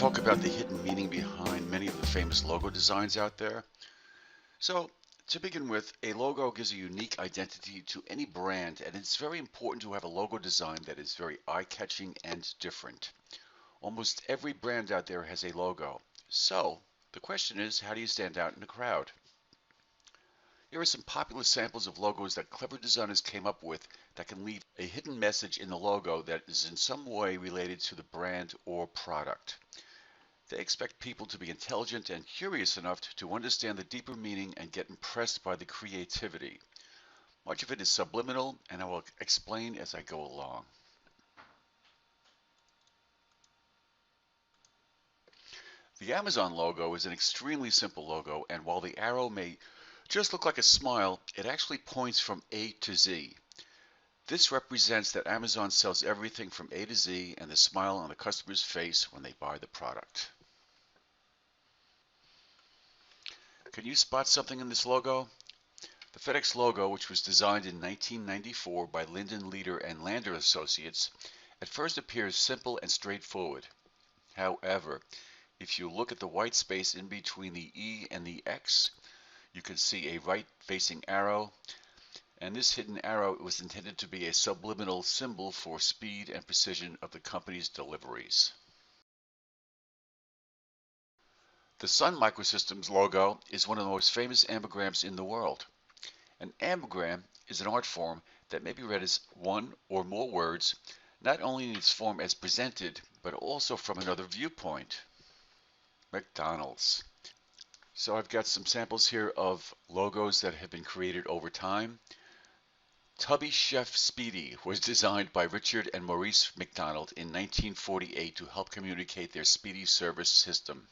talk about the hidden meaning behind many of the famous logo designs out there. So, to begin with, a logo gives a unique identity to any brand, and it's very important to have a logo design that is very eye-catching and different. Almost every brand out there has a logo. So, the question is, how do you stand out in the crowd? Here are some popular samples of logos that clever designers came up with that can leave a hidden message in the logo that is in some way related to the brand or product. They expect people to be intelligent and curious enough to understand the deeper meaning and get impressed by the creativity. Much of it is subliminal, and I will explain as I go along. The Amazon logo is an extremely simple logo, and while the arrow may just look like a smile, it actually points from A to Z. This represents that Amazon sells everything from A to Z and the smile on the customer's face when they buy the product. Can you spot something in this logo? The FedEx logo, which was designed in 1994 by Linden Leader and Lander Associates, at first appears simple and straightforward. However, if you look at the white space in between the E and the X, you can see a right-facing arrow, and this hidden arrow was intended to be a subliminal symbol for speed and precision of the company's deliveries. The Sun Microsystems logo is one of the most famous ambigrams in the world. An ambigram is an art form that may be read as one or more words, not only in its form as presented, but also from another viewpoint. McDonald's. So I've got some samples here of logos that have been created over time. Tubby Chef Speedy was designed by Richard and Maurice McDonald in 1948 to help communicate their speedy service system.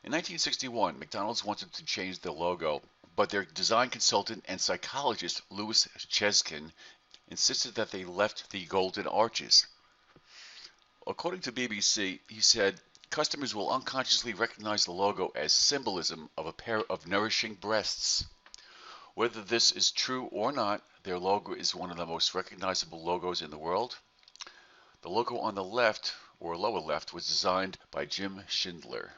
In 1961, McDonald's wanted to change the logo, but their design consultant and psychologist, Louis Cheskin, insisted that they left the golden arches. According to BBC, he said, customers will unconsciously recognize the logo as symbolism of a pair of nourishing breasts. Whether this is true or not, their logo is one of the most recognizable logos in the world. The logo on the left, or lower left, was designed by Jim Schindler.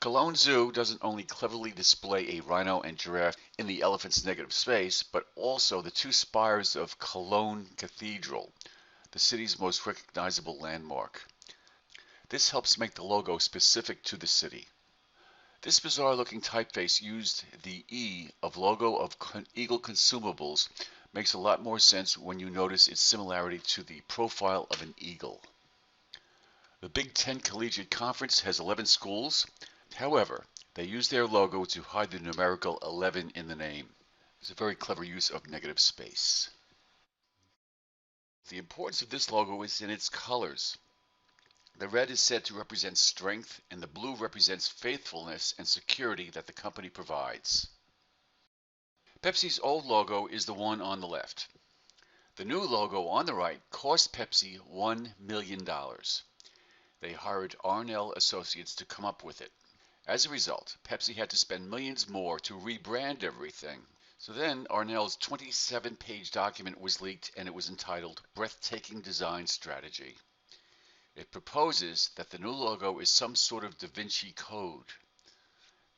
Cologne Zoo doesn't only cleverly display a rhino and giraffe in the elephant's negative space, but also the two spires of Cologne Cathedral, the city's most recognizable landmark. This helps make the logo specific to the city. This bizarre-looking typeface used the E of logo of Eagle Consumables makes a lot more sense when you notice its similarity to the profile of an eagle. The BIGTEN Collegiate Conference has 11 schools. However, they use their logo to hide the numerical 11 in the name. It's a very clever use of negative space. The importance of this logo is in its colors. The red is said to represent strength, and the blue represents faithfulness and security that the company provides. Pepsi's old logo is the one on the left. The new logo on the right cost Pepsi $1 million. They hired Arnell Associates to come up with it. As a result, Pepsi had to spend millions more to rebrand everything. So then Arnell's 27-page document was leaked, and it was entitled Breathtaking Design Strategy. It proposes that the new logo is some sort of Da Vinci Code.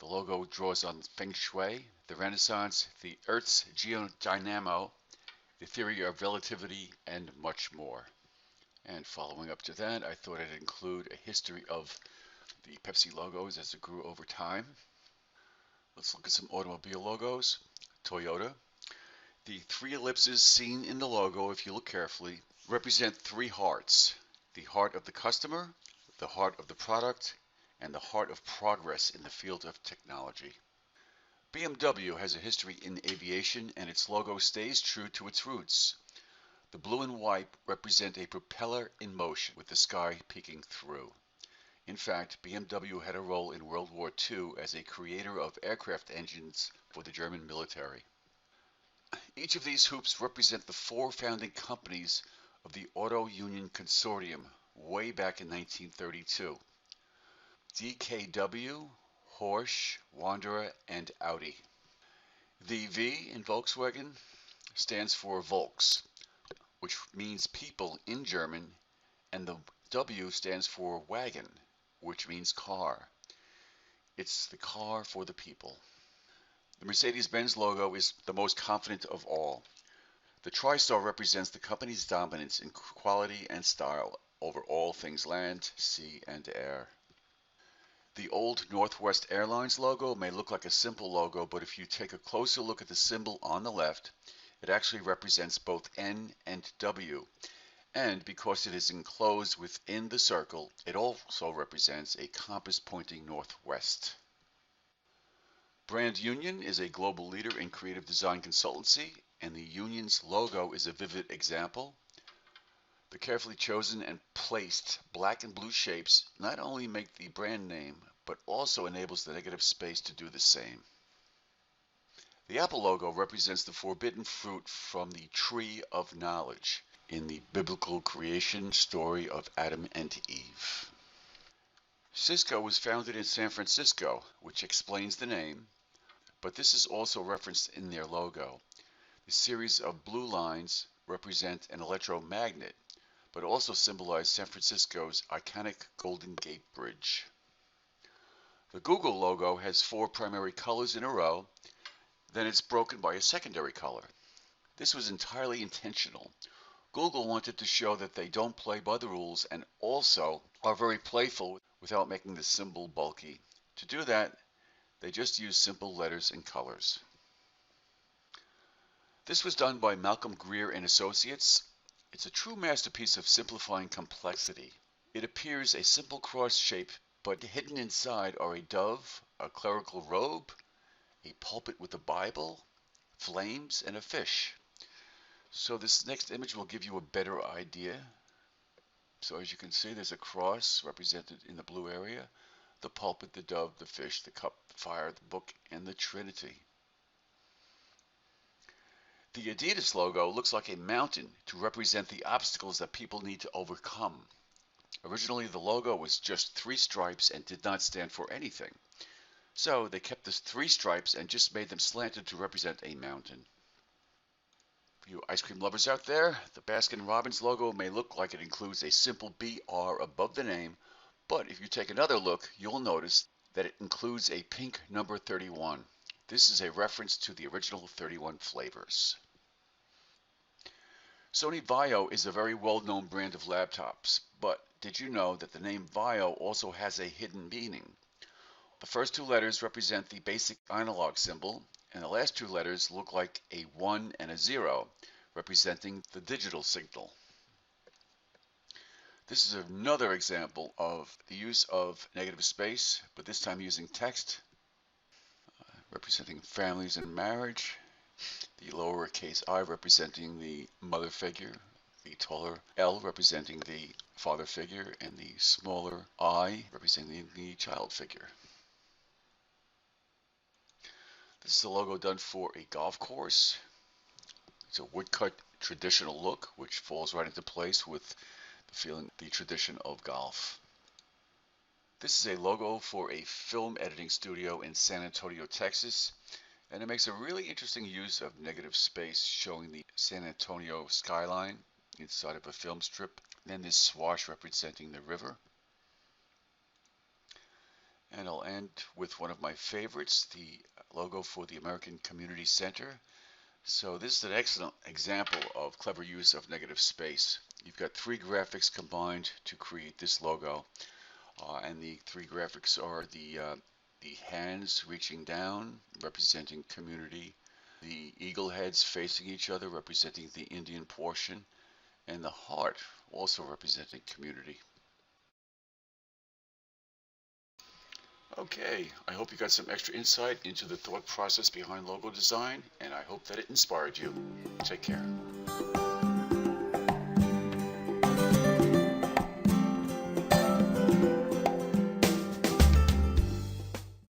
The logo draws on Feng Shui, the Renaissance, the Earth's geodynamo, the theory of relativity, and much more. And following up to that, I thought I'd include a history of the Pepsi logos as it grew over time. Let's look at some automobile logos. Toyota. The three ellipses seen in the logo, if you look carefully, represent three hearts. The heart of the customer, the heart of the product, and the heart of progress in the field of technology. BMW has a history in aviation, and its logo stays true to its roots. The blue and white represent a propeller in motion with the sky peeking through. In fact, BMW had a role in World War II as a creator of aircraft engines for the German military. Each of these hoops represent the four founding companies of the Auto Union Consortium way back in 1932. DKW, Porsche, Wanderer, and Audi. The V in Volkswagen stands for Volks, which means people in German, and the W stands for wagon, which means car. It's the car for the people. The Mercedes-Benz logo is the most confident of all. The TriStar represents the company's dominance in quality and style over all things land, sea, and air. The old Northwest Airlines logo may look like a simple logo, but if you take a closer look at the symbol on the left, it actually represents both N and W. And because it is enclosed within the circle, it also represents a compass pointing northwest. Brand Union is a global leader in creative design consultancy, and the union's logo is a vivid example. The carefully chosen and placed black and blue shapes not only make the brand name, but also enables the negative space to do the same. The Apple logo represents the forbidden fruit from the tree of knowledge in the biblical creation story of Adam and Eve. Cisco was founded in San Francisco, which explains the name, but this is also referenced in their logo. The series of blue lines represent an electromagnet, but also symbolize San Francisco's iconic Golden Gate Bridge. The Google logo has 4 primary colors in a row, then it's broken by a secondary color. This was entirely intentional. Google wanted to show that they don't play by the rules and also are very playful without making the symbol bulky. To do that, they just use simple letters and colors. This was done by Malcolm Greer and Associates. It's a true masterpiece of simplifying complexity. It appears a simple cross shape, but hidden inside are a dove, a clerical robe, a pulpit with a Bible, flames, and a fish. So this next image will give you a better idea. So as you can see, there's a cross represented in the blue area, the pulpit, the dove, the fish, the cup, the fire, the book, and the Trinity. The Adidas logo looks like a mountain to represent the obstacles that people need to overcome. Originally, the logo was just 3 stripes and did not stand for anything. So they kept the 3 stripes and just made them slanted to represent a mountain. For you ice cream lovers out there, the Baskin-Robbins logo may look like it includes a simple BR above the name, but if you take another look, you'll notice that it includes a pink number 31. This is a reference to the original 31 flavors. Sony Vaio is a very well-known brand of laptops, but did you know that the name Vaio also has a hidden meaning? The first 2 letters represent the basic analog symbol, and the last 2 letters look like a 1 and a 0, representing the digital signal. This is another example of the use of negative space, but this time using text, representing families and marriage. The lowercase I representing the mother figure, the taller L representing the father figure, and the smaller I representing the child figure. This is a logo done for a golf course. It's a woodcut traditional look, which falls right into place with the tradition of golf. This is a logo for a film editing studio in San Antonio, Texas. And it makes a really interesting use of negative space, showing the San Antonio skyline inside of a film strip. Then this swash representing the river. And I'll end with one of my favorites, the logo for the American Community Center. So this is an excellent example of clever use of negative space. You've got 3 graphics combined to create this logo. And the 3 graphics are the hands reaching down, representing community, the eagle heads facing each other, representing the Indian portion, and the heart, also representing community. Okay, I hope you got some extra insight into the thought process behind logo design, and I hope that it inspired you. Take care.